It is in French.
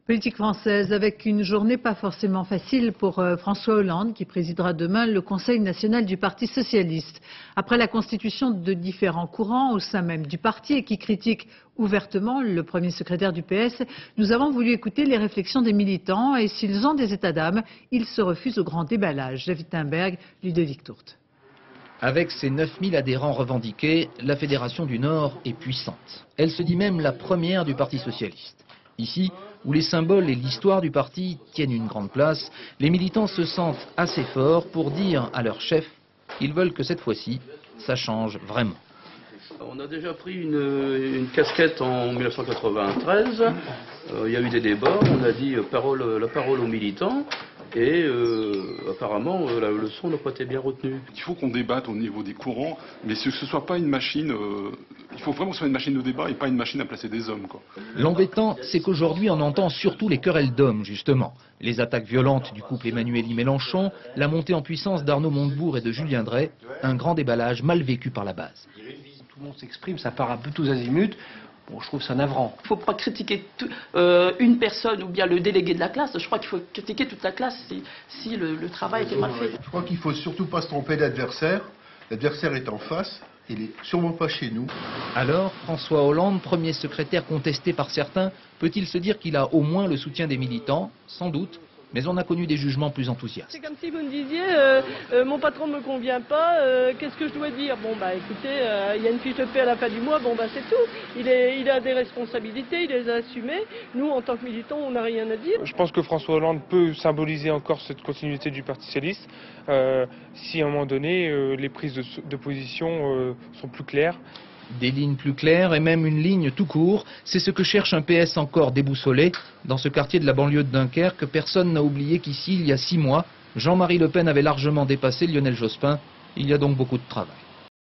Politique française avec une journée pas forcément facile pour François Hollande qui présidera demain le Conseil national du Parti socialiste. Après la constitution de différents courants au sein même du parti et qui critiquent ouvertement le premier secrétaire du PS, nous avons voulu écouter les réflexions des militants et s'ils ont des états d'âme, ils se refusent au grand déballage. David Timberg, Ludovic Tourte. Avec ses 9000 adhérents revendiqués, la Fédération du Nord est puissante. Elle se dit même la première du Parti socialiste. Ici, où les symboles et l'histoire du parti tiennent une grande place, les militants se sentent assez forts pour dire à leur chef qu'ils veulent que cette fois-ci, ça change vraiment. On a déjà pris une casquette en 1993, il y a eu des débats, on a dit la parole aux militants. Et apparemment, la leçon n'a pas été bien retenue. Il faut qu'on débatte au niveau des courants, mais que ce ne soit pas une machine... il faut vraiment que ce soit une machine de débat et pas une machine à placer des hommes, quoi. L'embêtant, c'est qu'aujourd'hui, on entend surtout les querelles d'hommes, justement. Les attaques violentes du couple Emmanuel-Mélenchon, la montée en puissance d'Arnaud Montebourg et de Julien Drey, un grand déballage mal vécu par la base. Tout le monde s'exprime, ça part un peu tous azimuts. Bon, je trouve ça navrant. Il ne faut pas critiquer une personne ou bien le délégué de la classe. Je crois qu'il faut critiquer toute la classe si le travail était mal fait. Je crois qu'il ne faut surtout pas se tromper d'adversaire. L'adversaire est en face, il n'est sûrement pas chez nous. Alors, François Hollande, premier secrétaire contesté par certains, peut-il se dire qu'il a au moins le soutien des militants? Sans doute. Mais on a connu des jugements plus enthousiastes. C'est comme si vous me disiez, mon patron ne me convient pas, qu'est-ce que je dois dire? Bon bah écoutez, il y a une fiche de paie à la fin du mois, bon bah c'est tout. Il a des responsabilités, il les a assumées. Nous, en tant que militants, on n'a rien à dire. Je pense que François Hollande peut symboliser encore cette continuité du Parti socialiste si à un moment donné, les prises de position sont plus claires. Des lignes plus claires et même une ligne tout court, c'est ce que cherche un PS encore déboussolé. Dans ce quartier de la banlieue de Dunkerque, personne n'a oublié qu'ici, il y a 6 mois, Jean-Marie Le Pen avait largement dépassé Lionel Jospin. Il y a donc beaucoup de travail.